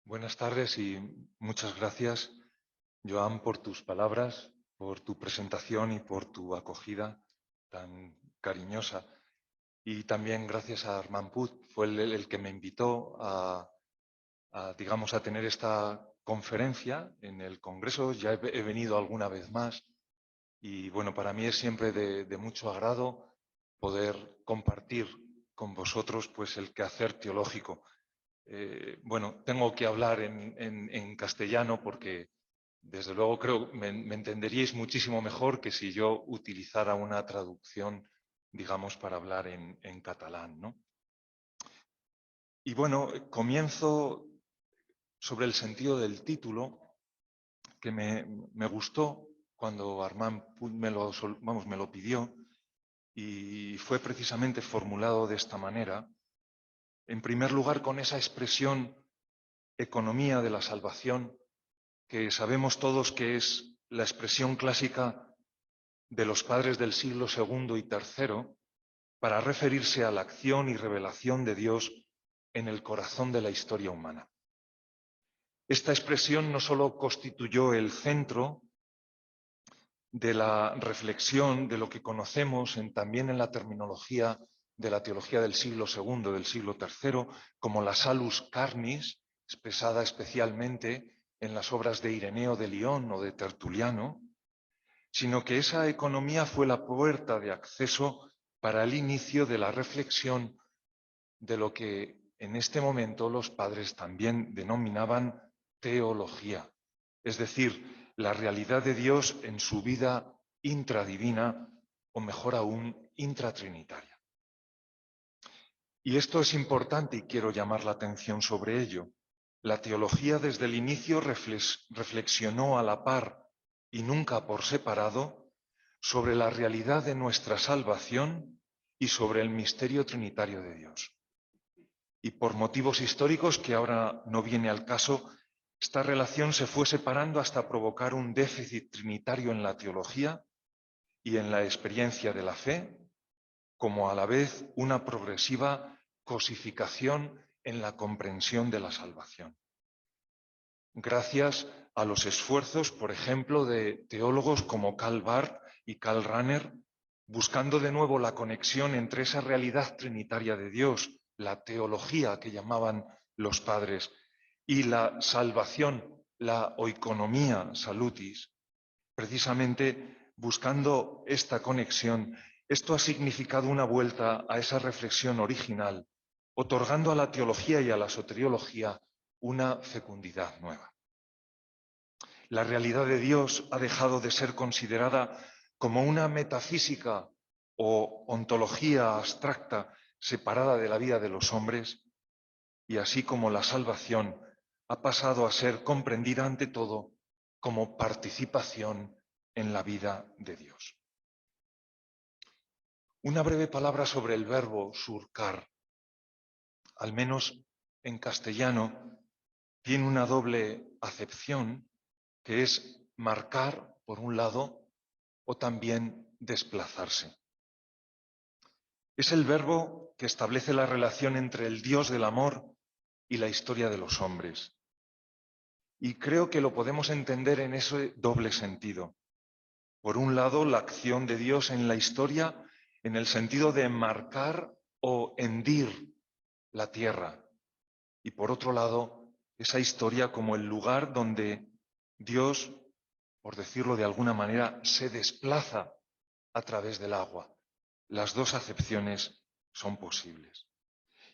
Buenas tardes y muchas gracias, Joan, por tus palabras, por tu presentación y por tu acogida tan cariñosa. Y también gracias a Armand Puig, fue el que me invitó digamos, a tener esta conferencia en el Congreso. Ya he venido alguna vez más y, bueno, para mí es siempre de mucho agrado poder compartir con vosotros pues, el quehacer teológico. Bueno, tengo que hablar en castellano porque, desde luego, creo que me entenderíais muchísimo mejor que si yo utilizara una traducción, digamos, para hablar en catalán, ¿no? Y bueno, comienzo sobre el sentido del título, que me gustó cuando Armand Puig me lo pidió, y fue precisamente formulado de esta manera. En primer lugar, con esa expresión economía de la salvación, que sabemos todos que es la expresión clásica de los padres del siglo II y III para referirse a la acción y revelación de Dios en el corazón de la historia humana. Esta expresión no solo constituyó el centro de la reflexión de lo que conocemos también en la terminología de la teología del siglo II, del siglo III, como la salus carnis, expresada especialmente en las obras de Ireneo de Lyon o de Tertuliano, sino que esa economía fue la puerta de acceso para el inicio de la reflexión de lo que en este momento los padres también denominaban teología, es decir, la realidad de Dios en su vida intradivina, o mejor aún, intratrinitaria. Y esto es importante y quiero llamar la atención sobre ello. La teología desde el inicio reflexionó a la par y nunca por separado sobre la realidad de nuestra salvación y sobre el misterio trinitario de Dios. Y por motivos históricos que ahora no viene al caso, esta relación se fue separando hasta provocar un déficit trinitario en la teología y en la experiencia de la fe, como a la vez una progresiva cosificación en la comprensión de la salvación. Gracias a los esfuerzos, por ejemplo, de teólogos como Karl Barth y Karl Rahner, buscando de nuevo la conexión entre esa realidad trinitaria de Dios, la teología que llamaban los padres, y la salvación, la oikonomía salutis, precisamente buscando esta conexión. Esto ha significado una vuelta a esa reflexión original, otorgando a la teología y a la soteriología una fecundidad nueva. La realidad de Dios ha dejado de ser considerada como una metafísica o ontología abstracta separada de la vida de los hombres, y así como la salvación ha pasado a ser comprendida ante todo como participación en la vida de Dios. Una breve palabra sobre el verbo surcar. Al menos en castellano tiene una doble acepción, que es marcar, por un lado, o también desplazarse. Es el verbo que establece la relación entre el Dios del amor y la historia de los hombres. Y creo que lo podemos entender en ese doble sentido. Por un lado, la acción de Dios en la historia en el sentido de marcar o hendir la tierra. Y por otro lado, esa historia como el lugar donde Dios, por decirlo de alguna manera, se desplaza a través del agua. Las dos acepciones son posibles.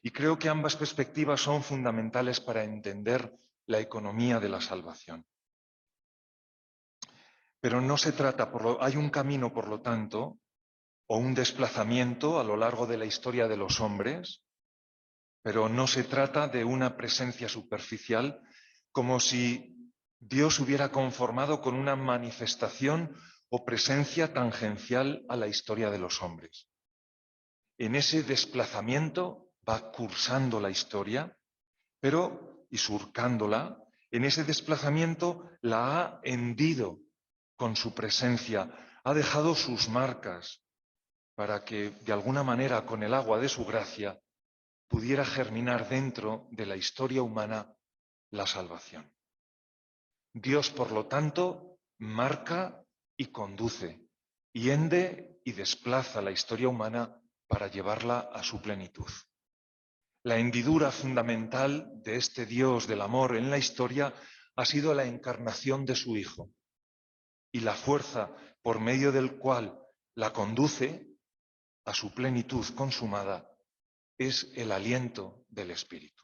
Y creo que ambas perspectivas son fundamentales para entender la economía de la salvación. Pero no se trata, hay un camino, por lo tanto, o un desplazamiento a lo largo de la historia de los hombres, pero no se trata de una presencia superficial, como si Dios hubiera conformado con una manifestación o presencia tangencial a la historia de los hombres. En ese desplazamiento va cursando la historia, y surcándola, en ese desplazamiento la ha hendido con su presencia, ha dejado sus marcas para que, de alguna manera, con el agua de su gracia, pudiera germinar dentro de la historia humana la salvación. Dios, por lo tanto, marca y conduce, hiende y desplaza la historia humana para llevarla a su plenitud. La hendidura fundamental de este Dios del amor en la historia ha sido la encarnación de su Hijo, y la fuerza por medio del cual la conduce a su plenitud consumada es el aliento del Espíritu.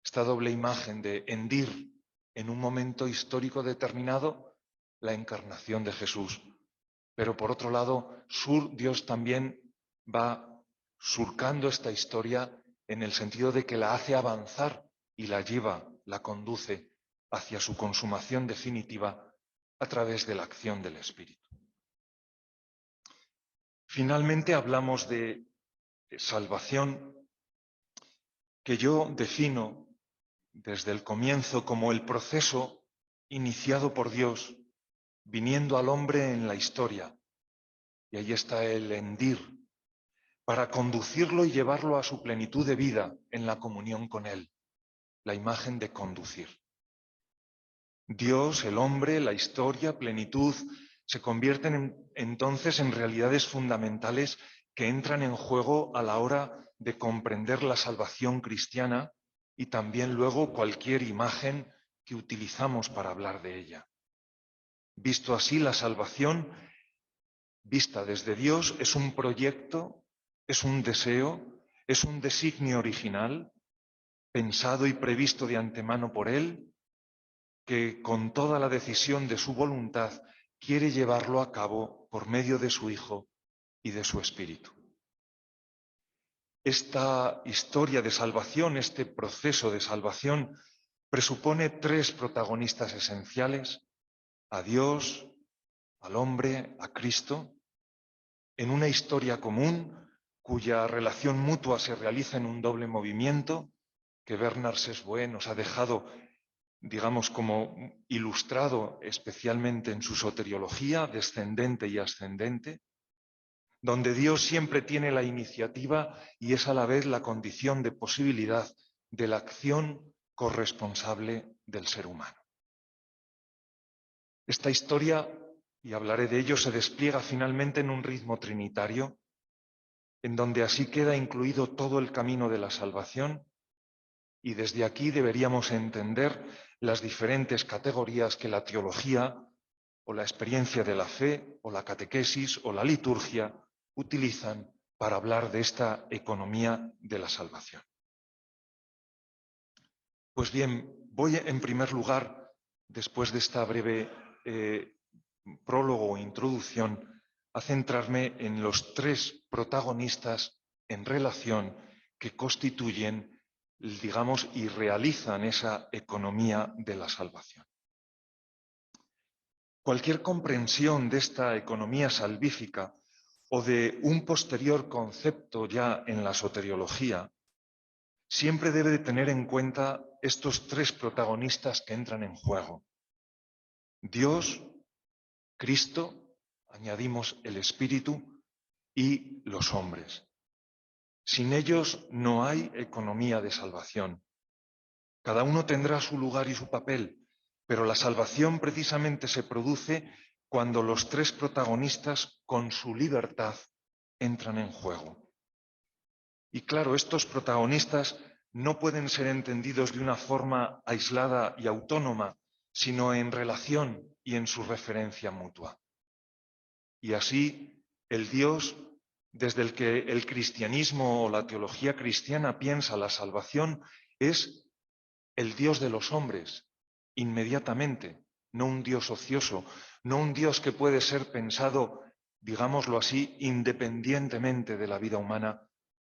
Esta doble imagen de hendir en un momento histórico determinado la encarnación de Jesús, pero por otro lado, Dios también va surcando esta historia en el sentido de que la hace avanzar y la lleva, la conduce hacia su consumación definitiva a través de la acción del Espíritu. Finalmente hablamos de salvación, que yo defino desde el comienzo como el proceso iniciado por Dios, viniendo al hombre en la historia. Y ahí está el hendir, para conducirlo y llevarlo a su plenitud de vida en la comunión con Él, la imagen de conducir. Dios, el hombre, la historia, plenitud, se convierten entonces en realidades fundamentales que entran en juego a la hora de comprender la salvación cristiana y también luego cualquier imagen que utilizamos para hablar de ella. Visto así, la salvación, vista desde Dios, es un proyecto, es un deseo, es un designio original, pensado y previsto de antemano por Él, que con toda la decisión de su voluntad quiere llevarlo a cabo por medio de su Hijo y de su Espíritu. Esta historia de salvación, este proceso de salvación, presupone tres protagonistas esenciales: a Dios, al hombre, a Cristo, en una historia común cuya relación mutua se realiza en un doble movimiento que Bernard Sesbue nos ha dejado, digamos, como ilustrado especialmente en su soteriología, descendente y ascendente, donde Dios siempre tiene la iniciativa y es a la vez la condición de posibilidad de la acción corresponsable del ser humano. Esta historia, y hablaré de ello, se despliega finalmente en un ritmo trinitario, en donde así queda incluido todo el camino de la salvación, y desde aquí deberíamos entender las diferentes categorías que la teología o la experiencia de la fe o la catequesis o la liturgia utilizan para hablar de esta economía de la salvación. Pues bien, voy en primer lugar, después de esta breve prólogo o introducción, a centrarme en los tres protagonistas en relación que constituyen, digamos, y realizan esa economía de la salvación. Cualquier comprensión de esta economía salvífica o de un posterior concepto ya en la soteriología siempre debe de tener en cuenta estos tres protagonistas que entran en juego: Dios, Cristo, añadimos el Espíritu, y los hombres. Sin ellos no hay economía de salvación. Cada uno tendrá su lugar y su papel, pero la salvación precisamente se produce cuando los tres protagonistas, con su libertad, entran en juego. Y claro, estos protagonistas no pueden ser entendidos de una forma aislada y autónoma, sino en relación y en su referencia mutua. Y así, el Dios desde el que el cristianismo o la teología cristiana piensa la salvación es el Dios de los hombres, inmediatamente, no un Dios ocioso, no un Dios que puede ser pensado, digámoslo así, independientemente de la vida humana,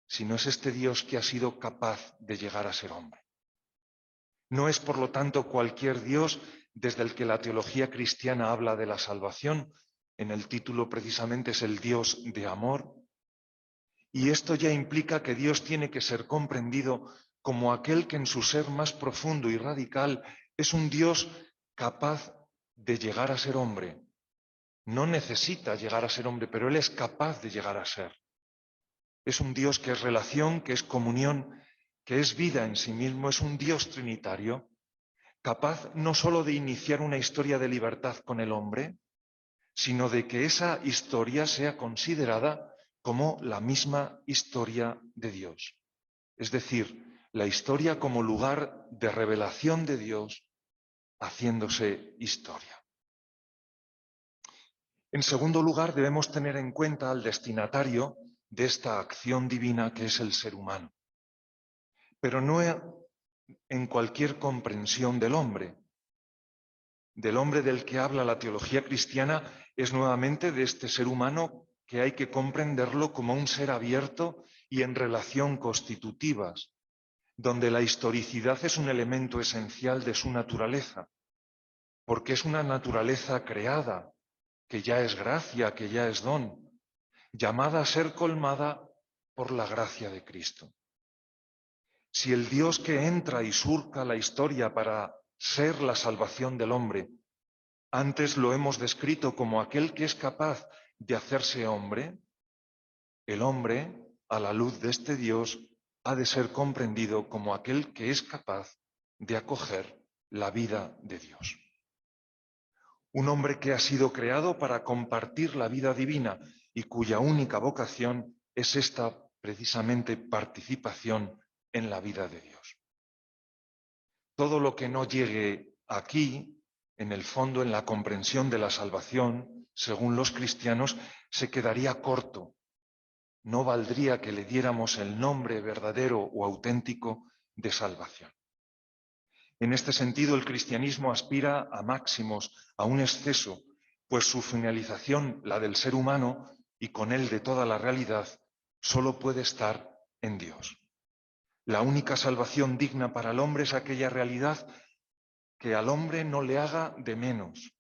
sino es este Dios que ha sido capaz de llegar a ser hombre. No es, por lo tanto, cualquier Dios desde el que la teología cristiana habla de la salvación. En el título precisamente es el Dios de amor. Y esto ya implica que Dios tiene que ser comprendido como aquel que en su ser más profundo y radical es un Dios capaz de llegar a ser hombre. No necesita llegar a ser hombre, pero Él es capaz de llegar a ser. Es un Dios que es relación, que es comunión, que es vida en sí mismo, es un Dios trinitario, capaz no solo de iniciar una historia de libertad con el hombre, sino de que esa historia sea considerada como la misma historia de Dios. Es decir, la historia como lugar de revelación de Dios haciéndose historia. En segundo lugar, debemos tener en cuenta al destinatario de esta acción divina que es el ser humano, pero no en cualquier comprensión del hombre. Del hombre del que habla la teología cristiana es nuevamente de este ser humano que hay que comprenderlo como un ser abierto y en relación constitutivas, donde la historicidad es un elemento esencial de su naturaleza, porque es una naturaleza creada, que ya es gracia, que ya es don, llamada a ser colmada por la gracia de Cristo. Si el Dios que entra y surca la historia para ser la salvación del hombre, antes lo hemos descrito como aquel que es capaz de hacerse hombre, el hombre, a la luz de este Dios, ha de ser comprendido como aquel que es capaz de acoger la vida de Dios. Un hombre que ha sido creado para compartir la vida divina y cuya única vocación es esta precisamente participación en la vida de Dios. Todo lo que no llegue aquí, en el fondo, en la comprensión de la salvación, según los cristianos, se quedaría corto. No valdría que le diéramos el nombre verdadero o auténtico de salvación. En este sentido, el cristianismo aspira a máximos, a un exceso, pues su finalización, la del ser humano, y con él de toda la realidad, solo puede estar en Dios. La única salvación digna para el hombre es aquella realidad que al hombre no le haga de menos.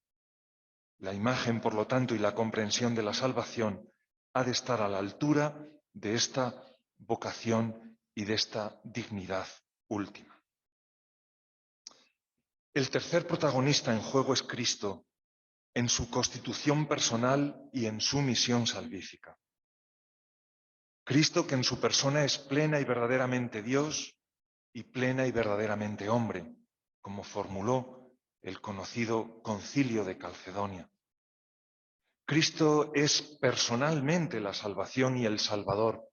La imagen, por lo tanto, y la comprensión de la salvación ha de estar a la altura de esta vocación y de esta dignidad última. El tercer protagonista en juego es Cristo, en su constitución personal y en su misión salvífica. Cristo que en su persona es plena y verdaderamente Dios y plena y verdaderamente hombre, como formuló el conocido Concilio de Calcedonia. Cristo es personalmente la salvación y el Salvador,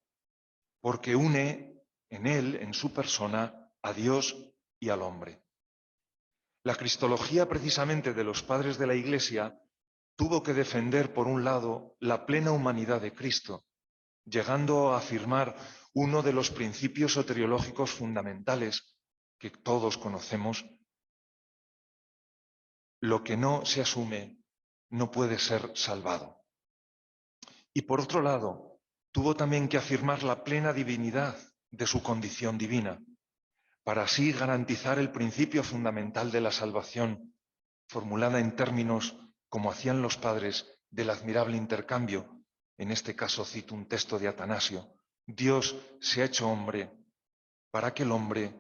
porque une en él, en su persona, a Dios y al hombre. La cristología precisamente de los padres de la Iglesia tuvo que defender, por un lado, la plena humanidad de Cristo, llegando a afirmar uno de los principios soteriológicos fundamentales que todos conocemos: lo que no se asume no puede ser salvado. Y por otro lado, tuvo también que afirmar la plena divinidad de su condición divina, para así garantizar el principio fundamental de la salvación, formulada en términos, como hacían los padres, del admirable intercambio. En este caso cito un texto de Atanasio: Dios se ha hecho hombre para que el hombre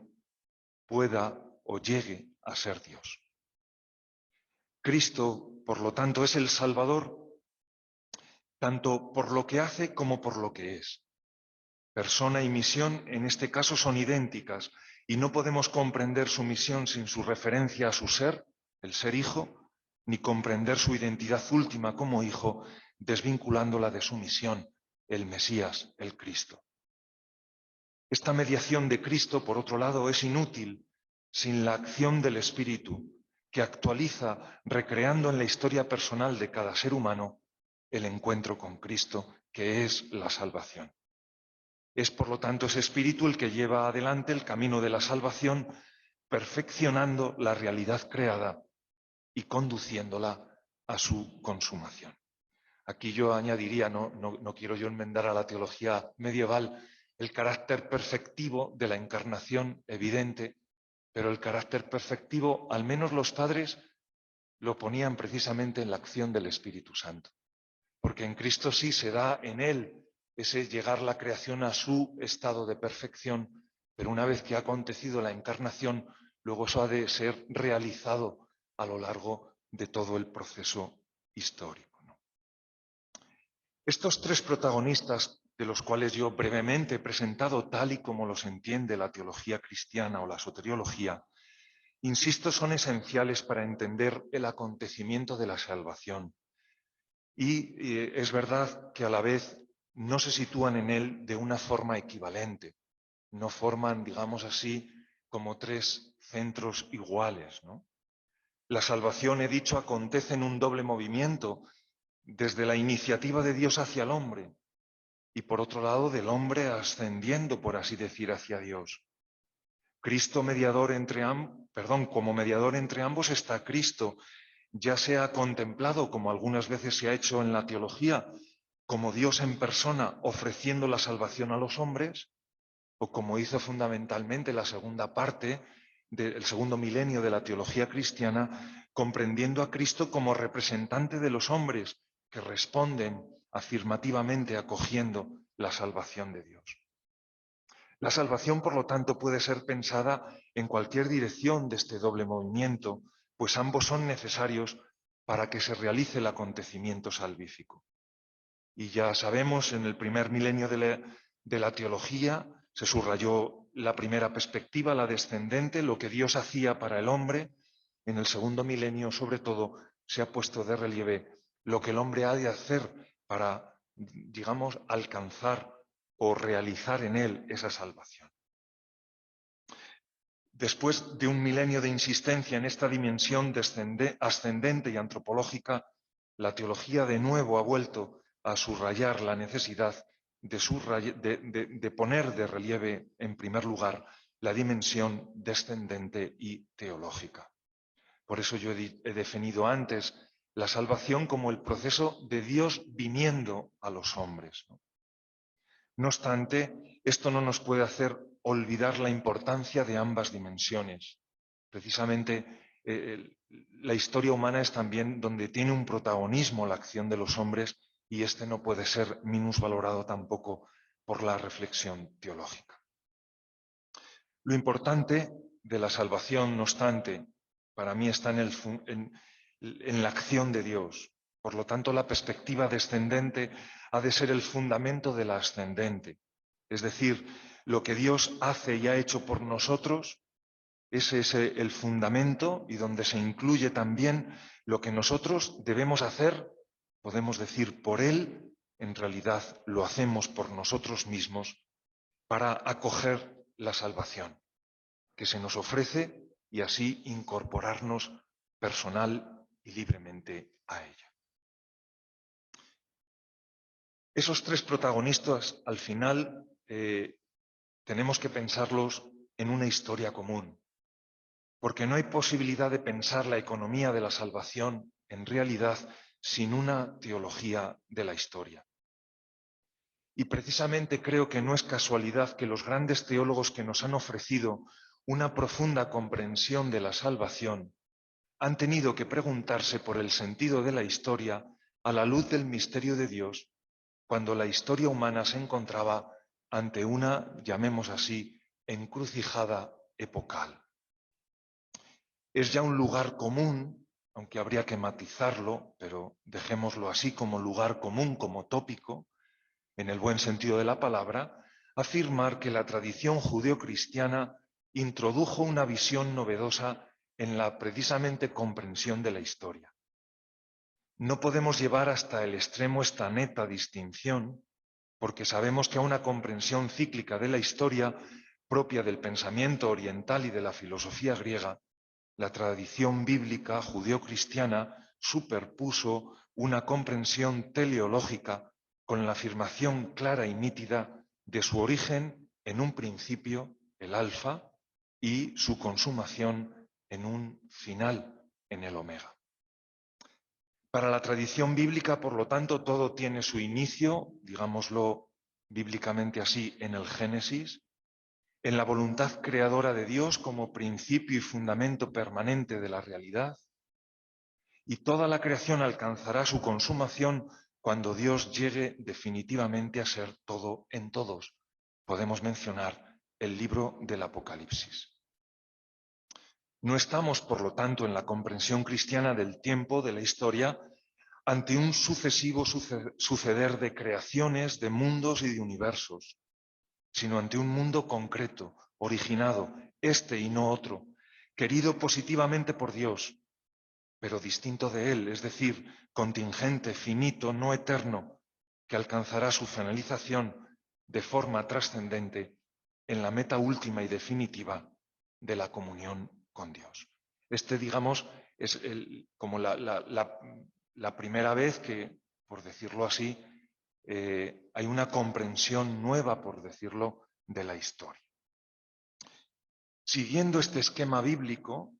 pueda o llegue a ser Dios. Cristo, por lo tanto, es el Salvador tanto por lo que hace como por lo que es. Persona y misión en este caso son idénticas y no podemos comprender su misión sin su referencia a su ser, el ser hijo, ni comprender su identidad última como hijo desvinculándola de su misión, el Mesías, el Cristo. Esta mediación de Cristo, por otro lado, es inútil sin la acción del Espíritu, que actualiza, recreando en la historia personal de cada ser humano, el encuentro con Cristo, que es la salvación. Es, por lo tanto, ese espíritu el que lleva adelante el camino de la salvación, perfeccionando la realidad creada y conduciéndola a su consumación. Aquí yo añadiría, no quiero yo enmendar a la teología medieval, el carácter perfectivo de la encarnación evidente, pero el carácter perfectivo, al menos los padres, lo ponían precisamente en la acción del Espíritu Santo. Porque en Cristo sí se da en él ese llegar la creación a su estado de perfección, pero una vez que ha acontecido la encarnación, luego eso ha de ser realizado a lo largo de todo el proceso histórico, ¿no? Estos tres protagonistas, de los cuales yo brevemente he presentado tal y como los entiende la teología cristiana o la soteriología, insisto, son esenciales para entender el acontecimiento de la salvación. Y es verdad que a la vez no se sitúan en él de una forma equivalente. No forman, digamos así, como tres centros iguales, ¿no? La salvación, he dicho, acontece en un doble movimiento, desde la iniciativa de Dios hacia el hombre y, por otro lado, del hombre ascendiendo, por así decir, hacia Dios. Cristo como mediador entre ambos está Cristo, ya sea contemplado, como algunas veces se ha hecho en la teología, como Dios en persona ofreciendo la salvación a los hombres, o como hizo fundamentalmente la segunda parte del segundo milenio de la teología cristiana, comprendiendo a Cristo como representante de los hombres que responden afirmativamente acogiendo la salvación de Dios. La salvación, por lo tanto, puede ser pensada en cualquier dirección de este doble movimiento, pues ambos son necesarios para que se realice el acontecimiento salvífico. Y ya sabemos, en el primer milenio de la teología se subrayó la primera perspectiva, la descendente, lo que Dios hacía para el hombre. En el segundo milenio, sobre todo, se ha puesto de relieve lo que el hombre ha de hacer para, digamos, alcanzar o realizar en él esa salvación. Después de un milenio de insistencia en esta dimensión ascendente y antropológica, la teología de nuevo ha vuelto a subrayar la necesidad de poner de relieve, en primer lugar, la dimensión descendente y teológica. Por eso yo he definido antes la salvación como el proceso de Dios viniendo a los hombres, ¿no? No obstante, esto no nos puede hacer olvidar la importancia de ambas dimensiones. Precisamente la historia humana es también donde tiene un protagonismo la acción de los hombres y este no puede ser minusvalorado tampoco por la reflexión teológica. Lo importante de la salvación, no obstante, para mí está en la acción de Dios. Por lo tanto, la perspectiva descendente ha de ser el fundamento de la ascendente. Es decir, lo que Dios hace y ha hecho por nosotros, ese es el fundamento y donde se incluye también lo que nosotros debemos hacer, podemos decir por Él, en realidad lo hacemos por nosotros mismos para acoger la salvación que se nos ofrece y así incorporarnos personal y libremente a ella. Esos tres protagonistas, al final, tenemos que pensarlos en una historia común, porque no hay posibilidad de pensar la economía de la salvación en realidad sin una teología de la historia. Y precisamente creo que no es casualidad que los grandes teólogos que nos han ofrecido una profunda comprensión de la salvación han tenido que preguntarse por el sentido de la historia a la luz del misterio de Dios, cuando la historia humana se encontraba ante una, llamemos así, encrucijada epocal. Es ya un lugar común, aunque habría que matizarlo, pero dejémoslo así como lugar común, como tópico, en el buen sentido de la palabra, afirmar que la tradición judeocristiana introdujo una visión novedosa en la precisamente comprensión de la historia. No podemos llevar hasta el extremo esta neta distinción, porque sabemos que a una comprensión cíclica de la historia propia del pensamiento oriental y de la filosofía griega, la tradición bíblica judeocristiana superpuso una comprensión teleológica con la afirmación clara y nítida de su origen en un principio, el alfa, y su consumación en un final, en el omega. Para la tradición bíblica, por lo tanto, todo tiene su inicio, digámoslo bíblicamente así, en el Génesis, en la voluntad creadora de Dios como principio y fundamento permanente de la realidad, y toda la creación alcanzará su consumación cuando Dios llegue definitivamente a ser todo en todos. Podemos mencionar el libro del Apocalipsis. No estamos, por lo tanto, en la comprensión cristiana del tiempo, de la historia, ante un sucesivo suceder de creaciones, de mundos y de universos, sino ante un mundo concreto, originado, este y no otro, querido positivamente por Dios, pero distinto de Él, es decir, contingente, finito, no eterno, que alcanzará su finalización de forma trascendente en la meta última y definitiva de la comunión con Dios. Digamos, es como la primera vez que, por decirlo así, hay una comprensión nueva, por decirlo, de la historia. Siguiendo este esquema bíblico,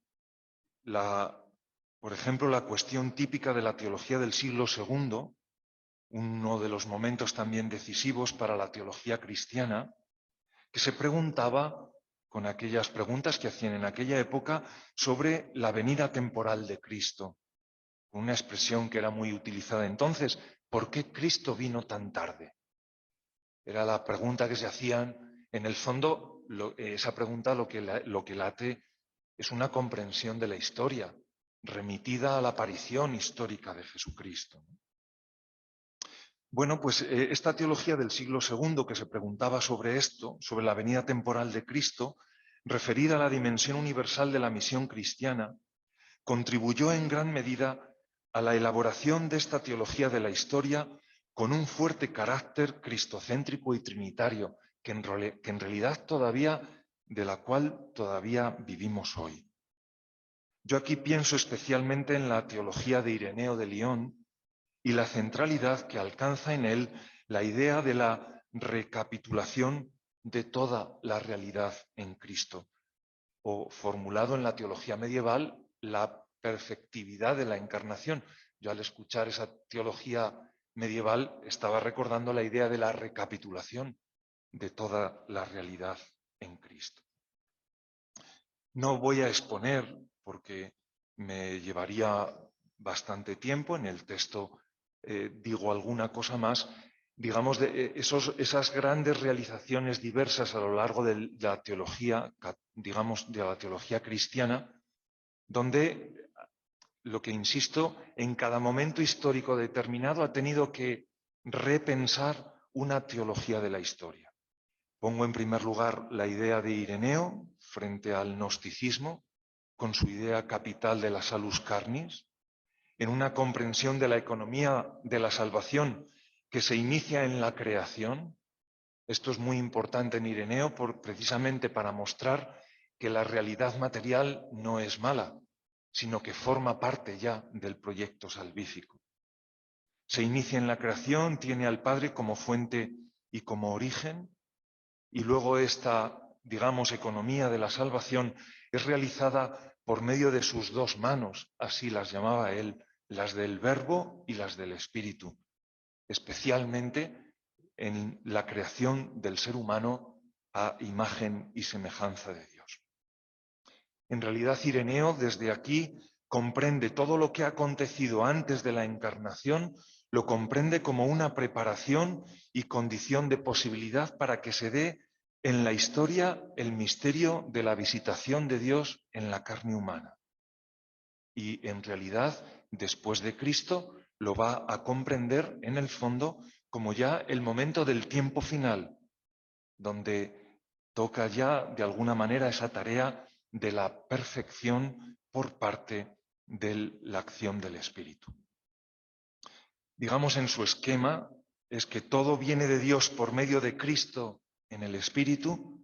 por ejemplo, la cuestión típica de la teología del siglo II, uno de los momentos también decisivos para la teología cristiana, que se preguntaba, con aquellas preguntas que hacían en aquella época, sobre la venida temporal de Cristo. Una expresión que era muy utilizada entonces: ¿por qué Cristo vino tan tarde? Era la pregunta que se hacían. En el fondo, esa pregunta lo que late es una comprensión de la historia, remitida a la aparición histórica de Jesucristo. Bueno, pues esta teología del siglo II que se preguntaba sobre esto, sobre la venida temporal de Cristo, referida a la dimensión universal de la misión cristiana, contribuyó en gran medida a la elaboración de esta teología de la historia con un fuerte carácter cristocéntrico y trinitario, en realidad de la cual todavía vivimos hoy. Yo aquí pienso especialmente en la teología de Ireneo de Lyon y la centralidad que alcanza en él la idea de la recapitulación de toda la realidad en Cristo, o formulado en la teología medieval, la perfectividad de la encarnación. Yo al escuchar esa teología medieval estaba recordando la idea de la recapitulación de toda la realidad en Cristo. No voy a exponer, porque me llevaría bastante tiempo. En el texto digo alguna cosa más, digamos, de esas grandes realizaciones diversas a lo largo de la teología, digamos, de la teología cristiana, donde, lo que insisto, en cada momento histórico determinado ha tenido que repensar una teología de la historia. Pongo en primer lugar la idea de Ireneo frente al gnosticismo, con su idea capital de la salus carnis, en una comprensión de la economía de la salvación que se inicia en la creación. Esto es muy importante en Ireneo precisamente para mostrar que la realidad material no es mala, sino que forma parte ya del proyecto salvífico. Se inicia en la creación, tiene al Padre como fuente y como origen, y luego esta, digamos, economía de la salvación es realizada por medio de sus dos manos, así las llamaba él, las del Verbo y las del Espíritu, especialmente en la creación del ser humano a imagen y semejanza de Dios. En realidad, Ireneo desde aquí comprende todo lo que ha acontecido antes de la encarnación, lo comprende como una preparación y condición de posibilidad para que se dé en la historia el misterio de la visitación de Dios en la carne humana. Y en realidad, después de Cristo, lo va a comprender en el fondo como ya el momento del tiempo final, donde toca ya de alguna manera esa tarea de la perfección por parte de la acción del Espíritu. Digamos, en su esquema es que todo viene de Dios por medio de Cristo en el Espíritu,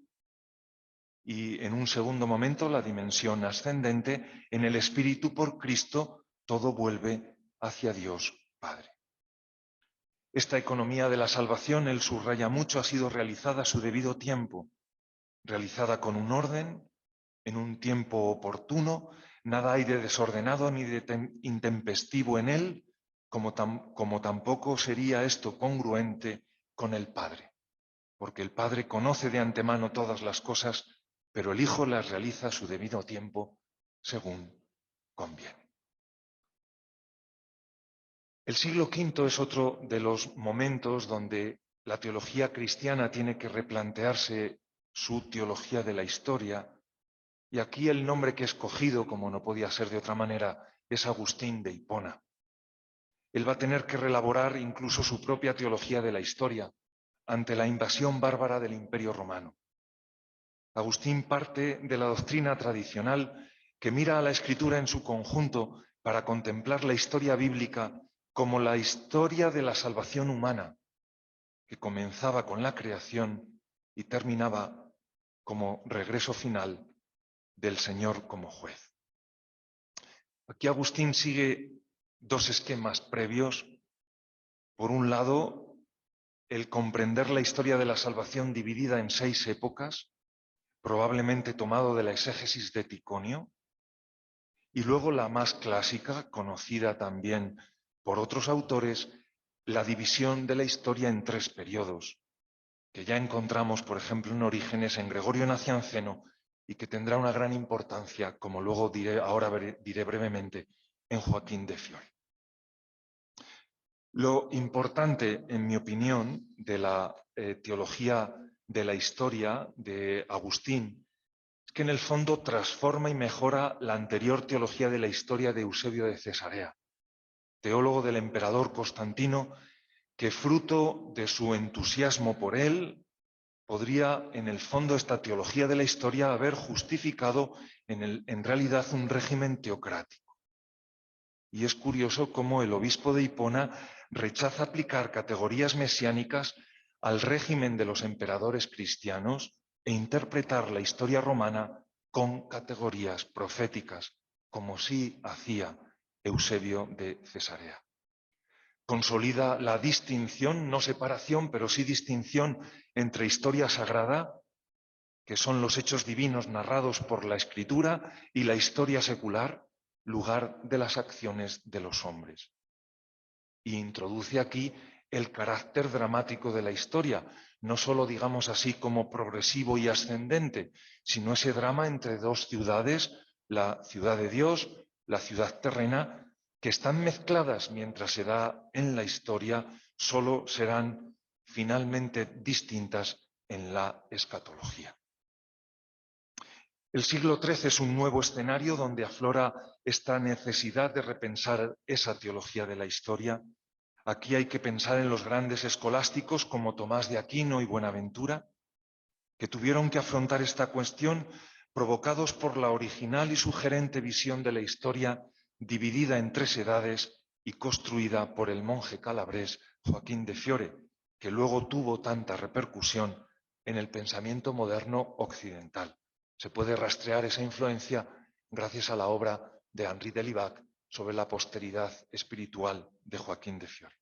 y en un segundo momento, la dimensión ascendente, en el Espíritu por Cristo, todo vuelve hacia Dios Padre. Esta economía de la salvación, él subraya mucho, ha sido realizada a su debido tiempo, realizada con un orden, en un tiempo oportuno. Nada hay de desordenado ni de intempestivo en él, como tampoco sería esto congruente con el Padre, porque el Padre conoce de antemano todas las cosas, pero el Hijo las realiza a su debido tiempo, según conviene. El siglo V es otro de los momentos donde la teología cristiana tiene que replantearse su teología de la historia, y aquí el nombre que he escogido, como no podía ser de otra manera, es Agustín de Hipona. Él va a tener que reelaborar incluso su propia teología de la historia ante la invasión bárbara del Imperio Romano. Agustín parte de la doctrina tradicional que mira a la Escritura en su conjunto para contemplar la historia bíblica como la historia de la salvación humana, que comenzaba con la creación y terminaba como regreso final del Señor como juez. Aquí Agustín sigue dos esquemas previos. Por un lado, el comprender la historia de la salvación dividida en 6 épocas, probablemente tomado de la exégesis de Ticonio, y luego la más clásica, conocida también por otros autores, la división de la historia en 3 periodos, que ya encontramos, por ejemplo, en Orígenes, en Gregorio Nacianceno, y que tendrá una gran importancia, como luego diré brevemente, en Joaquín de Fiore. Lo importante, en mi opinión, de la teología de la historia de Agustín es que en el fondo transforma y mejora la anterior teología de la historia de Eusebio de Cesarea, teólogo del emperador Constantino, que fruto de su entusiasmo por él, podría, en el fondo, esta teología de la historia haber justificado en realidad un régimen teocrático. Y es curioso cómo el obispo de Hipona rechaza aplicar categorías mesiánicas al régimen de los emperadores cristianos e interpretar la historia romana con categorías proféticas, como sí hacía Eusebio de Cesarea. Consolida la distinción, no separación, pero sí distinción entre historia sagrada, que son los hechos divinos narrados por la Escritura, y la historia secular, lugar de las acciones de los hombres. Y introduce aquí el carácter dramático de la historia, no solo, digamos así, como progresivo y ascendente, sino ese drama entre 2 ciudades, la ciudad de Dios, la ciudad terrena, que están mezcladas mientras se da en la historia, solo serán finalmente distintas en la escatología. El siglo XIII es un nuevo escenario donde aflora esta necesidad de repensar esa teología de la historia. Aquí hay que pensar en los grandes escolásticos como Tomás de Aquino y Buenaventura, que tuvieron que afrontar esta cuestión provocados por la original y sugerente visión de la historia dividida en 3 edades y construida por el monje calabrés Joaquín de Fiore, que luego tuvo tanta repercusión en el pensamiento moderno occidental. Se puede rastrear esa influencia gracias a la obra de Henri de Libac sobre la posteridad espiritual de Joaquín de Fiore.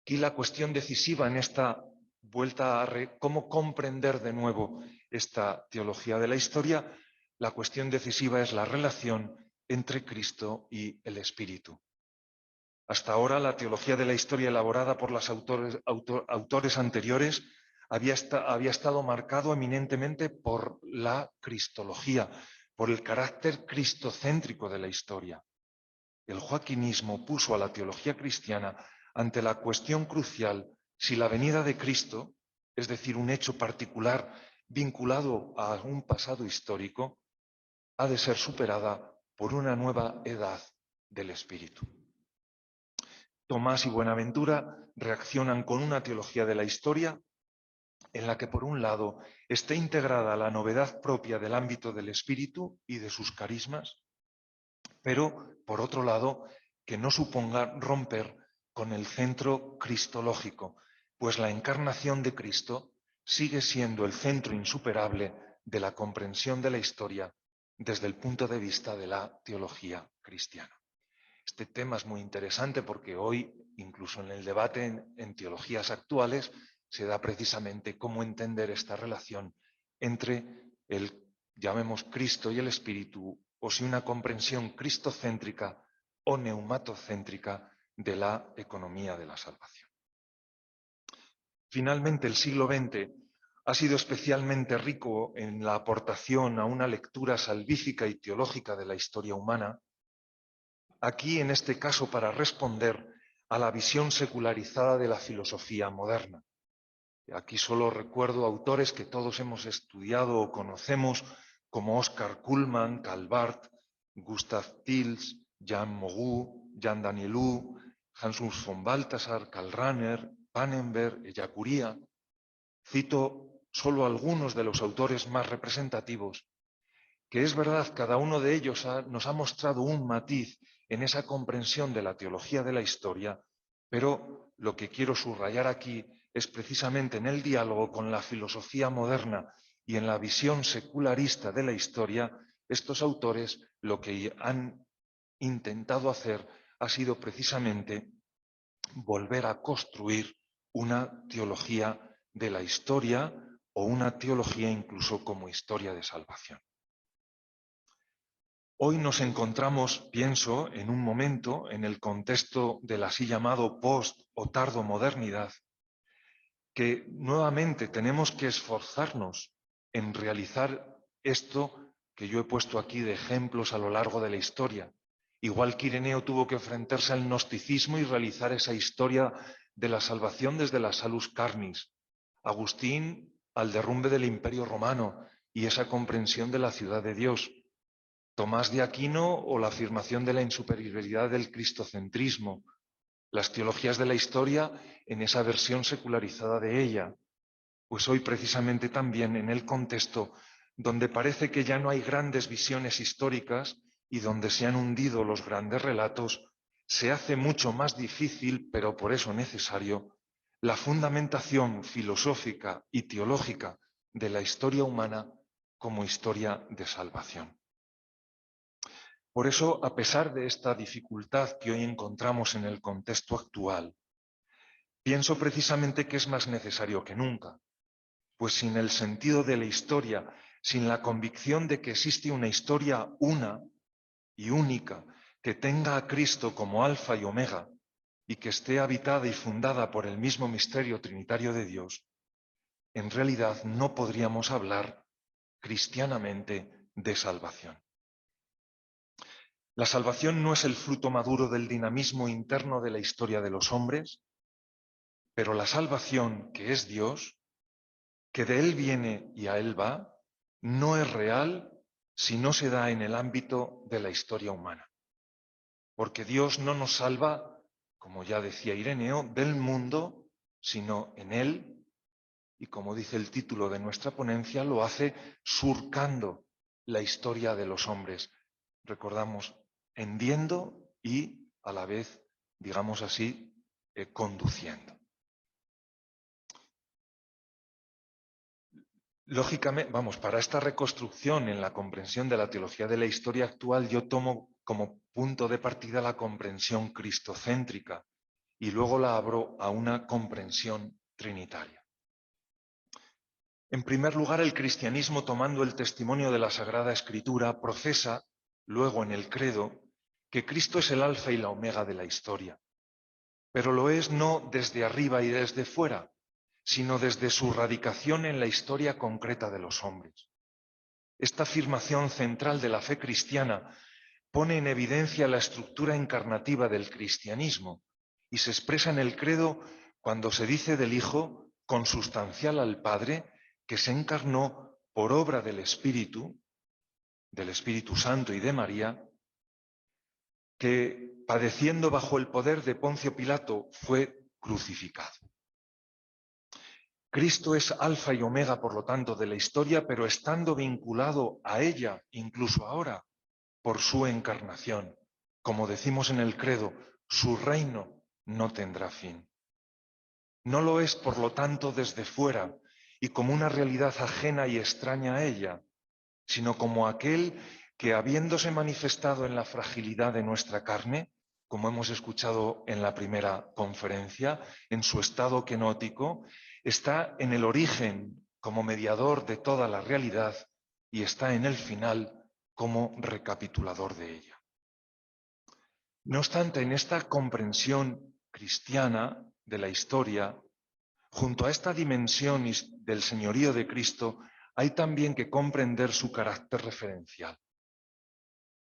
Aquí la cuestión decisiva en esta vuelta a cómo comprender de nuevo esta teología de la historia, la cuestión decisiva es la relación entre Cristo y el Espíritu. Hasta ahora la teología de la historia elaborada por los autores anteriores había estado marcado eminentemente por la cristología, por el carácter cristocéntrico de la historia. El joaquinismo puso a la teología cristiana ante la cuestión crucial si la venida de Cristo, es decir, un hecho particular vinculado a un pasado histórico, ha de ser superada por una nueva edad del Espíritu. Tomás y Buenaventura reaccionan con una teología de la historia en la que, por un lado, está integrada la novedad propia del ámbito del espíritu y de sus carismas, pero, por otro lado, que no suponga romper con el centro cristológico, pues la encarnación de Cristo sigue siendo el centro insuperable de la comprensión de la historia desde el punto de vista de la teología cristiana. Este tema es muy interesante porque hoy, incluso en el debate en teologías actuales, se da precisamente cómo entender esta relación entre el, llamemos, Cristo y el Espíritu, o si una comprensión cristocéntrica o neumatocéntrica de la economía de la salvación. Finalmente, el siglo XX ha sido especialmente rico en la aportación a una lectura salvífica y teológica de la historia humana, aquí en este caso para responder a la visión secularizada de la filosofía moderna. Aquí solo recuerdo autores que todos hemos estudiado o conocemos, como Oscar Cullmann, Karl Barth, Gustav Thiels, Jan Mogu, Jan Danielou, Hans von Balthasar, Karl Rahner, Pannenberg, Ellacuría. Cito solo algunos de los autores más representativos que es verdad, cada uno de ellos nos ha mostrado un matiz en esa comprensión de la teología de la historia, pero lo que quiero subrayar aquí es precisamente en el diálogo con la filosofía moderna y en la visión secularista de la historia, estos autores lo que han intentado hacer ha sido precisamente volver a construir una teología de la historia o una teología incluso como historia de salvación. Hoy nos encontramos, pienso, en un momento en el contexto del así llamado post o tardomodernidad, que nuevamente tenemos que esforzarnos en realizar esto que yo he puesto aquí de ejemplos a lo largo de la historia. Igual que Ireneo tuvo que enfrentarse al gnosticismo y realizar esa historia de la salvación desde la salus carnis, Agustín al derrumbe del Imperio Romano y esa comprensión de la ciudad de Dios, Tomás de Aquino o la afirmación de la insuperioridad del cristocentrismo, las teologías de la historia en esa versión secularizada de ella, pues hoy precisamente también en el contexto donde parece que ya no hay grandes visiones históricas y donde se han hundido los grandes relatos, se hace mucho más difícil, pero por eso necesario, la fundamentación filosófica y teológica de la historia humana como historia de salvación. Por eso, a pesar de esta dificultad que hoy encontramos en el contexto actual, pienso precisamente que es más necesario que nunca, pues sin el sentido de la historia, sin la convicción de que existe una historia una y única, que tenga a Cristo como alfa y omega y que esté habitada y fundada por el mismo misterio trinitario de Dios, en realidad no podríamos hablar cristianamente de salvación. La salvación no es el fruto maduro del dinamismo interno de la historia de los hombres, pero la salvación, que es Dios, que de Él viene y a Él va, no es real si no se da en el ámbito de la historia humana. Porque Dios no nos salva, como ya decía Ireneo, del mundo, sino en Él, y como dice el título de nuestra ponencia, lo hace surcando la historia de los hombres. Recordamos, hendiendo y a la vez, digamos así, conduciendo. Lógicamente, para esta reconstrucción en la comprensión de la teología de la historia actual, yo tomo como punto de partida la comprensión cristocéntrica y luego la abro a una comprensión trinitaria. En primer lugar, el cristianismo, tomando el testimonio de la Sagrada Escritura, profesa, luego en el credo, que Cristo es el alfa y la omega de la historia. Pero lo es no desde arriba y desde fuera, sino desde su radicación en la historia concreta de los hombres. Esta afirmación central de la fe cristiana pone en evidencia la estructura encarnativa del cristianismo y se expresa en el credo cuando se dice del Hijo, consustancial al Padre, que se encarnó por obra del Espíritu Santo y de María, que padeciendo bajo el poder de Poncio Pilato fue crucificado. Cristo es alfa y omega, por lo tanto, de la historia, pero estando vinculado a ella, incluso ahora, por su encarnación. Como decimos en el credo, su reino no tendrá fin. No lo es, por lo tanto, desde fuera y como una realidad ajena y extraña a ella, sino como aquel que, habiéndose manifestado en la fragilidad de nuestra carne, como hemos escuchado en la primera conferencia, en su estado kenótico, está en el origen como mediador de toda la realidad y está en el final como recapitulador de ella. No obstante, en esta comprensión cristiana de la historia, junto a esta dimensión del señorío de Cristo, hay también que comprender su carácter referencial.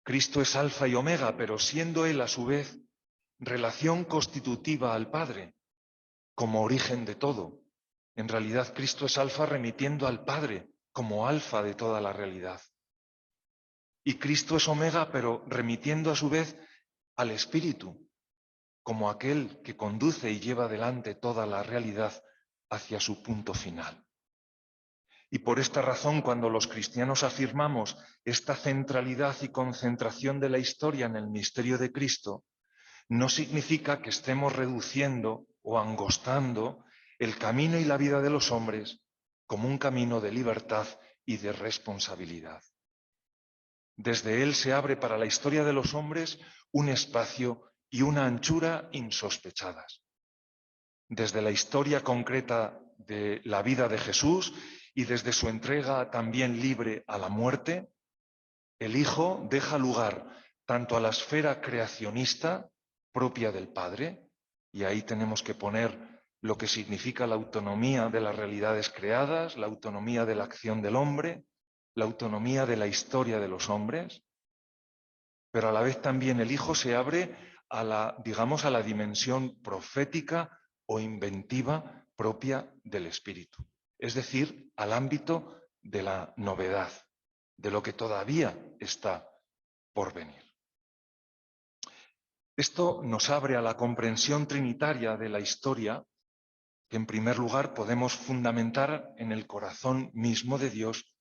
Cristo es alfa y omega, pero siendo Él a su vez relación constitutiva al Padre, como origen de todo. En realidad, Cristo es alfa remitiendo al Padre, como alfa de toda la realidad. Y Cristo es omega, pero remitiendo a su vez al Espíritu, como aquel que conduce y lleva adelante toda la realidad hacia su punto final. Y por esta razón, cuando los cristianos afirmamos esta centralidad y concentración de la historia en el misterio de Cristo, no significa que estemos reduciendo o angostando el camino y la vida de los hombres como un camino de libertad y de responsabilidad. Desde él se abre para la historia de los hombres un espacio y una anchura insospechadas. Desde la historia concreta de la vida de Jesús y desde su entrega también libre a la muerte, el Hijo deja lugar tanto a la esfera creacionista propia del Padre, y ahí tenemos que poner lo que significa la autonomía de las realidades creadas, la autonomía de la acción del hombre, la autonomía de la historia de los hombres, pero a la vez también el Hijo se abre a la, digamos, a la dimensión profética o inventiva propia del Espíritu, es decir, al ámbito de la novedad, de lo que todavía está por venir. Esto nos abre a la comprensión trinitaria de la historia, que en primer lugar podemos fundamentar en el corazón mismo de Dios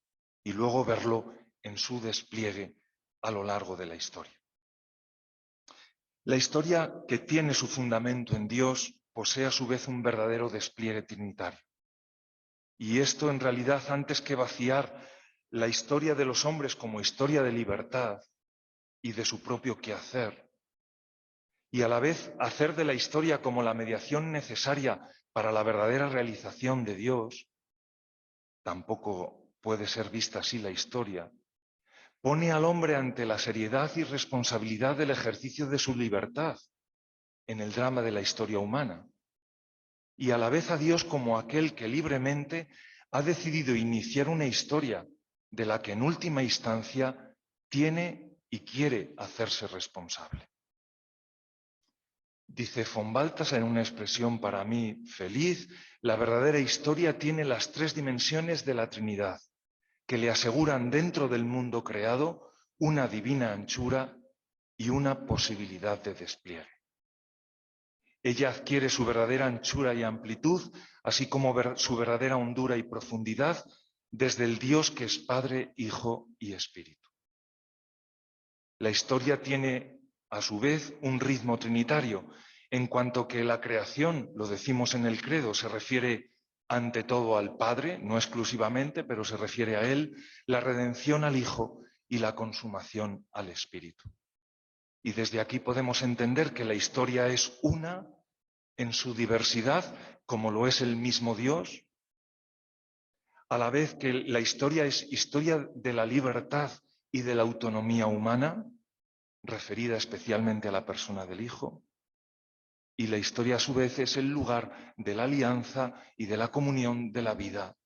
y luego verlo en su despliegue a lo largo de la historia. La historia que tiene su fundamento en Dios posee a su vez un verdadero despliegue trinitario. Y esto en realidad, antes que vaciar la historia de los hombres como historia de libertad y de su propio quehacer, y a la vez hacer de la historia como la mediación necesaria para la verdadera realización de Dios, tampoco puede ser vista así la historia, pone al hombre ante la seriedad y responsabilidad del ejercicio de su libertad en el drama de la historia humana, y a la vez a Dios como aquel que libremente ha decidido iniciar una historia de la que en última instancia tiene y quiere hacerse responsable. Dice von Balthasar en una expresión para mí feliz: la verdadera historia tiene las tres dimensiones de la Trinidad, que le aseguran dentro del mundo creado una divina anchura y una posibilidad de despliegue. Ella adquiere su verdadera anchura y amplitud, así como su verdadera hondura y profundidad, desde el Dios que es Padre, Hijo y Espíritu. La historia tiene, a su vez, un ritmo trinitario, en cuanto que la creación, lo decimos en el credo, se refiere ante todo al Padre, no exclusivamente, pero se refiere a Él, la redención al Hijo y la consumación al Espíritu. Y desde aquí podemos entender que la historia es una en su diversidad, como lo es el mismo Dios, a la vez que la historia es historia de la libertad y de la autonomía humana, referida especialmente a la persona del Hijo, y la historia a su vez es el lugar de la alianza y de la comunión de la vida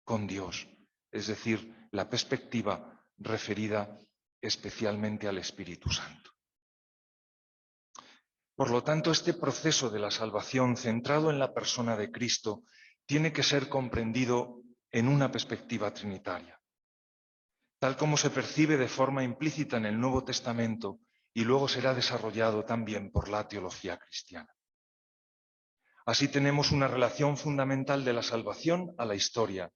con Dios, es decir, la perspectiva referida especialmente al Espíritu Santo. Por lo tanto, este proceso de la salvación centrado en la persona de Cristo tiene que ser comprendido en una perspectiva trinitaria, tal como se percibe de forma implícita en el Nuevo Testamento y luego será desarrollado también por la teología cristiana. Así tenemos una relación fundamental de la salvación a la historia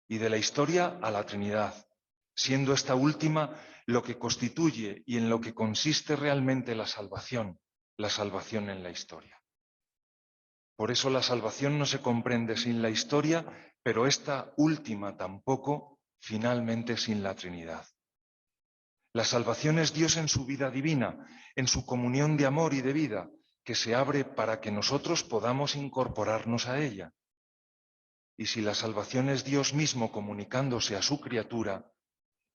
y de la historia a la Trinidad, siendo esta última lo que constituye y en lo que consiste realmente la salvación en la historia. Por eso la salvación no se comprende sin la historia, pero esta última tampoco, finalmente sin la Trinidad. La salvación es Dios en su vida divina, en su comunión de amor y de vida, que se abre para que nosotros podamos incorporarnos a ella. Y si la salvación es Dios mismo comunicándose a su criatura,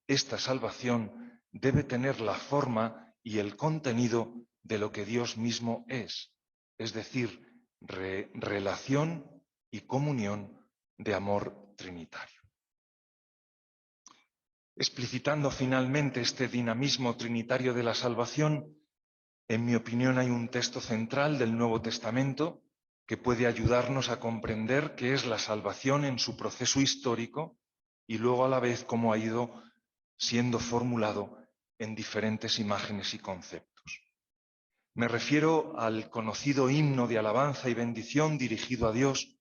esta salvación debe tener la forma y el contenido de lo que Dios mismo es decir, relación y comunión de amor trinitario. Explicitando finalmente este dinamismo trinitario de la salvación, en mi opinión hay un texto central del Nuevo Testamento que puede ayudarnos a comprender qué es la salvación en su proceso histórico y luego a la vez cómo ha ido siendo formulado en diferentes imágenes y conceptos. Me refiero al conocido himno de alabanza y bendición dirigido a Dios,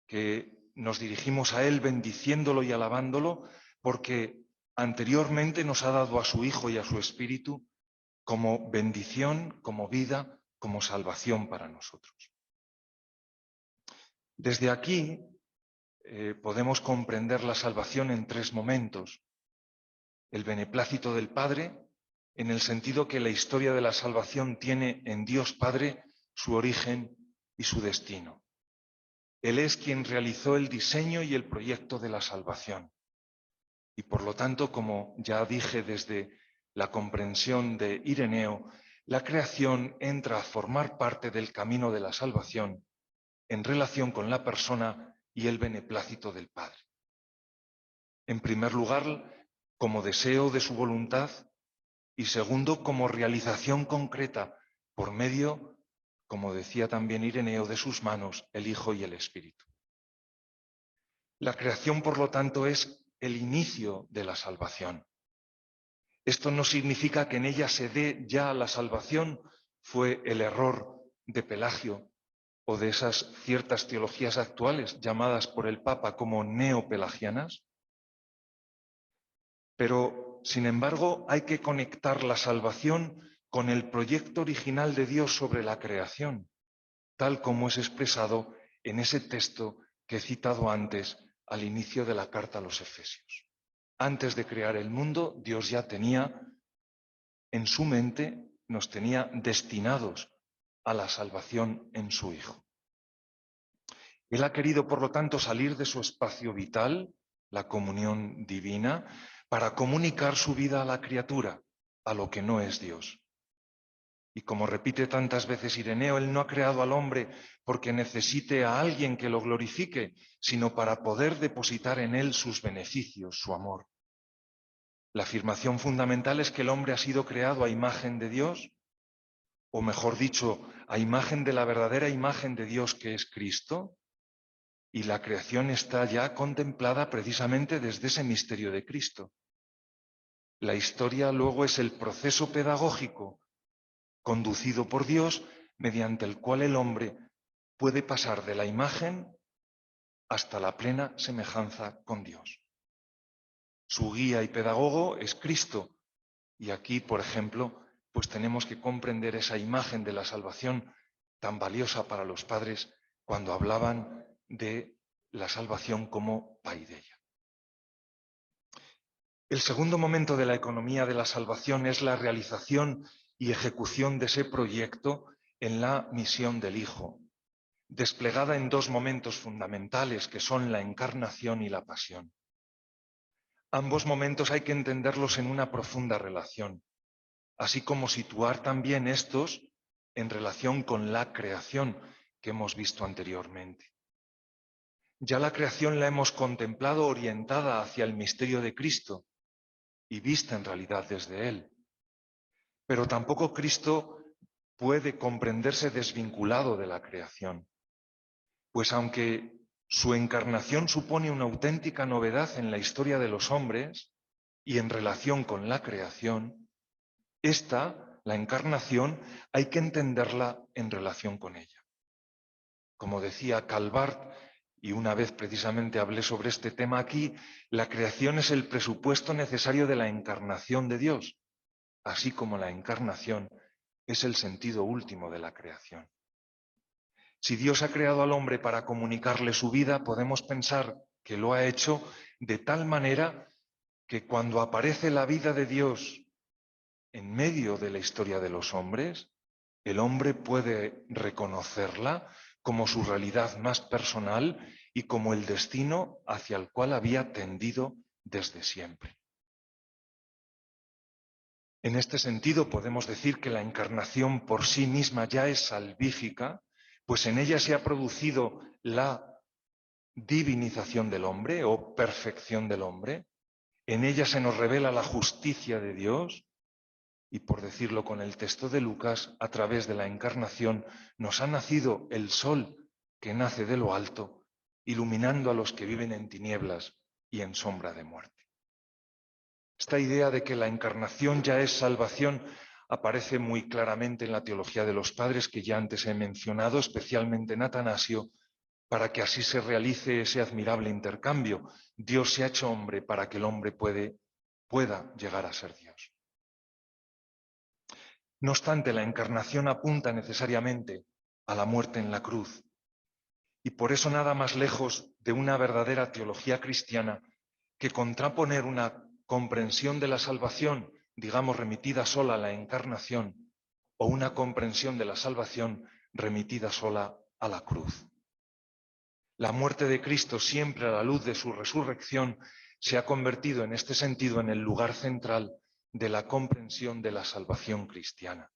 que nos dirigimos a Él bendiciéndolo y alabándolo porque anteriormente nos ha dado a su Hijo y a su Espíritu como bendición, como vida, como salvación para nosotros. Desde aquí podemos comprender la salvación en tres momentos. El beneplácito del Padre, en el sentido que la historia de la salvación tiene en Dios Padre su origen y su destino. Él es quien realizó el diseño y el proyecto de la salvación. Y por lo tanto, como ya dije desde la comprensión de Ireneo, la creación entra a formar parte del camino de la salvación en relación con la persona y el beneplácito del Padre. En primer lugar, como deseo de su voluntad y segundo, como realización concreta por medio, como decía también Ireneo, de sus manos, el Hijo y el Espíritu. La creación, por lo tanto, es el inicio de la salvación. Esto no significa que en ella se dé ya la salvación, fue el error de Pelagio o de esas ciertas teologías actuales llamadas por el Papa como neopelagianas. Pero, sin embargo, hay que conectar la salvación con el proyecto original de Dios sobre la creación, tal como es expresado en ese texto que he citado antes al inicio de la carta a los Efesios. Antes de crear el mundo, Dios ya tenía en su mente, nos tenía destinados a la salvación en su Hijo. Él ha querido, por lo tanto, salir de su espacio vital, la comunión divina, para comunicar su vida a la criatura, a lo que no es Dios. Y como repite tantas veces Ireneo, Él no ha creado al hombre porque necesite a alguien que lo glorifique, sino para poder depositar en él sus beneficios, su amor. La afirmación fundamental es que el hombre ha sido creado a imagen de Dios, o mejor dicho, a imagen de la verdadera imagen de Dios que es Cristo, y la creación está ya contemplada precisamente desde ese misterio de Cristo. La historia luego es el proceso pedagógico conducido por Dios mediante el cual el hombre puede pasar de la imagen hasta la plena semejanza con Dios. Su guía y pedagogo es Cristo, y aquí, por ejemplo, pues tenemos que comprender esa imagen de la salvación tan valiosa para los padres cuando hablaban de la salvación como paideia. El segundo momento de la economía de la salvación es la realización y ejecución de ese proyecto en la misión del Hijo, desplegada en dos momentos fundamentales que son la encarnación y la pasión. Ambos momentos hay que entenderlos en una profunda relación, así como situar también estos en relación con la creación que hemos visto anteriormente. Ya la creación la hemos contemplado orientada hacia el misterio de Cristo y vista en realidad desde Él. Pero tampoco Cristo puede comprenderse desvinculado de la creación, pues aunque su encarnación supone una auténtica novedad en la historia de los hombres y en relación con la creación, esta, la encarnación, hay que entenderla en relación con ella. Como decía Calvart, y una vez precisamente hablé sobre este tema aquí, la creación es el presupuesto necesario de la encarnación de Dios, así como la encarnación es el sentido último de la creación. Si Dios ha creado al hombre para comunicarle su vida, podemos pensar que lo ha hecho de tal manera que cuando aparece la vida de Dios en medio de la historia de los hombres, el hombre puede reconocerla como su realidad más personal y como el destino hacia el cual había tendido desde siempre. En este sentido, podemos decir que la encarnación por sí misma ya es salvífica, pues en ella se ha producido la divinización del hombre o perfección del hombre. En ella se nos revela la justicia de Dios y, por decirlo con el texto de Lucas, a través de la encarnación nos ha nacido el sol que nace de lo alto, iluminando a los que viven en tinieblas y en sombra de muerte. Esta idea de que la encarnación ya es salvación aparece muy claramente en la teología de los padres que ya antes he mencionado, especialmente en Atanasio, para que así se realice ese admirable intercambio. Dios se ha hecho hombre para que el hombre pueda llegar a ser Dios. No obstante, la encarnación apunta necesariamente a la muerte en la cruz. Y por eso nada más lejos de una verdadera teología cristiana que contraponer una comprensión de la salvación, digamos, remitida sola a la encarnación, o una comprensión de la salvación remitida sola a la cruz. La muerte de Cristo, siempre a la luz de su resurrección, se ha convertido en este sentido en el lugar central de la comprensión de la salvación cristiana.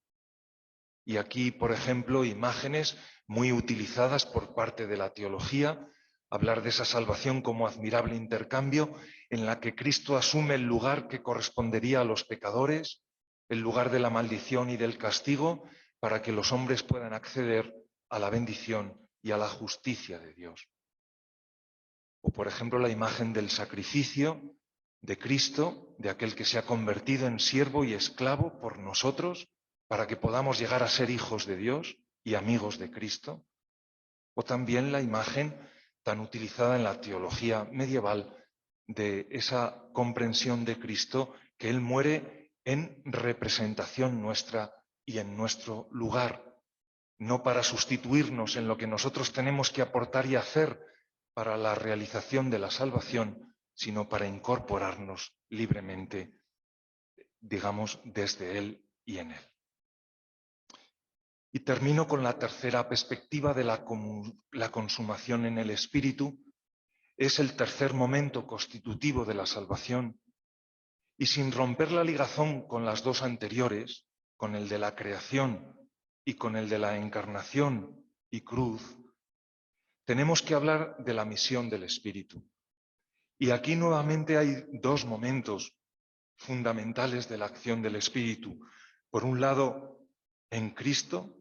Y aquí, por ejemplo, imágenes muy utilizadas por parte de la teología, hablar de esa salvación como admirable intercambio en la que Cristo asume el lugar que correspondería a los pecadores, el lugar de la maldición y del castigo, para que los hombres puedan acceder a la bendición y a la justicia de Dios. O, por ejemplo, la imagen del sacrificio de Cristo, de aquel que se ha convertido en siervo y esclavo por nosotros, para que podamos llegar a ser hijos de Dios y amigos de Cristo. O también la imagen tan utilizada en la teología medieval de esa comprensión de Cristo, que Él muere en representación nuestra y en nuestro lugar, no para sustituirnos en lo que nosotros tenemos que aportar y hacer para la realización de la salvación, sino para incorporarnos libremente, digamos, desde Él y en Él. Y termino con la tercera perspectiva de la consumación en el Espíritu. Es el tercer momento constitutivo de la salvación, y sin romper la ligazón con las dos anteriores, con el de la creación y con el de la encarnación y cruz, tenemos que hablar de la misión del Espíritu. Y aquí nuevamente hay dos momentos fundamentales de la acción del Espíritu. Por un lado, en Cristo,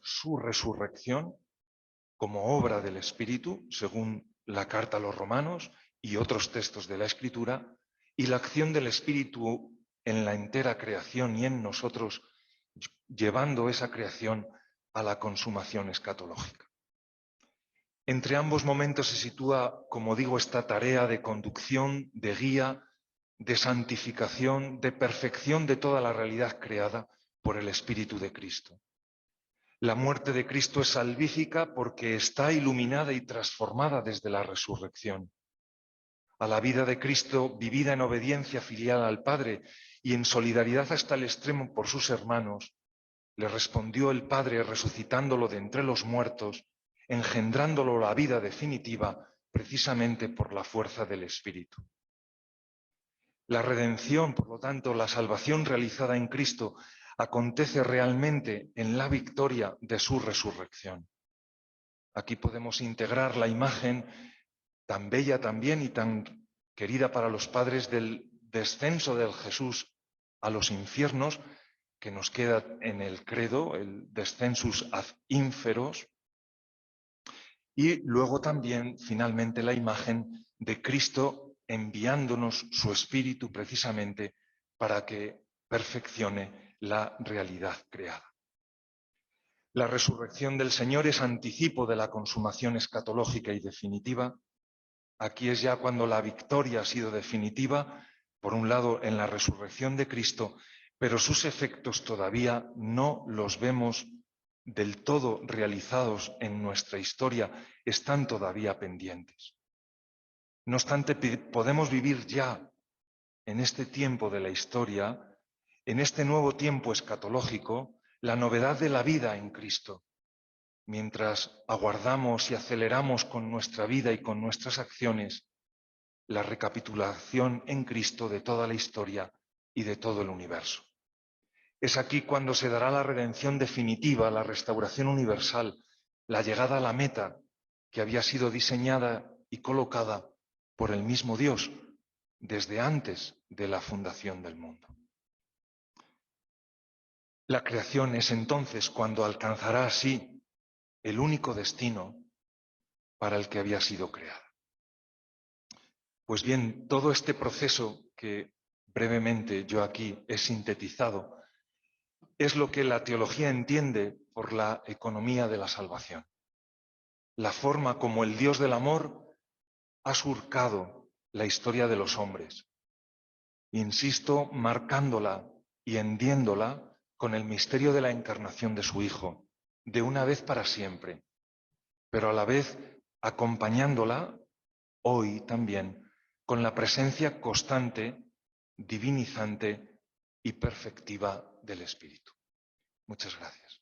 su resurrección como obra del Espíritu, según la carta a los Romanos y otros textos de la Escritura, y la acción del Espíritu en la entera creación y en nosotros, llevando esa creación a la consumación escatológica. Entre ambos momentos se sitúa, como digo, esta tarea de conducción, de guía, de santificación, de perfección de toda la realidad creada por el Espíritu de Cristo. La muerte de Cristo es salvífica porque está iluminada y transformada desde la resurrección. A la vida de Cristo, vivida en obediencia filial al Padre y en solidaridad hasta el extremo por sus hermanos, le respondió el Padre resucitándolo de entre los muertos, engendrándolo a la vida definitiva precisamente por la fuerza del Espíritu. La redención, por lo tanto, la salvación realizada en Cristo, acontece realmente en la victoria de su resurrección. Aquí podemos integrar la imagen tan bella también y tan querida para los padres del descenso del Jesús a los infiernos, que nos queda en el credo, el descensus ad inferos, y luego también, finalmente, la imagen de Cristo enviándonos su Espíritu precisamente para que perfeccione la realidad creada. La resurrección del Señor es anticipo de la consumación escatológica y definitiva. Aquí es ya cuando la victoria ha sido definitiva, por un lado en la resurrección de Cristo, pero sus efectos todavía no los vemos del todo realizados en nuestra historia, están todavía pendientes. No obstante, podemos vivir ya en este tiempo de la historia, en este nuevo tiempo escatológico, la novedad de la vida en Cristo, mientras aguardamos y aceleramos con nuestra vida y con nuestras acciones la recapitulación en Cristo de toda la historia y de todo el universo. Es aquí cuando se dará la redención definitiva, la restauración universal, la llegada a la meta que había sido diseñada y colocada por el mismo Dios desde antes de la fundación del mundo. La creación es entonces cuando alcanzará así el único destino para el que había sido creada. Pues bien, todo este proceso que brevemente yo aquí he sintetizado es lo que la teología entiende por la economía de la salvación. la forma como el Dios del amor ha surcado la historia de los hombres. Insisto, marcándola y hendiéndola con el misterio de la encarnación de su Hijo, de una vez para siempre, pero a la vez acompañándola hoy también con la presencia constante, divinizante y perfectiva del Espíritu. Muchas gracias.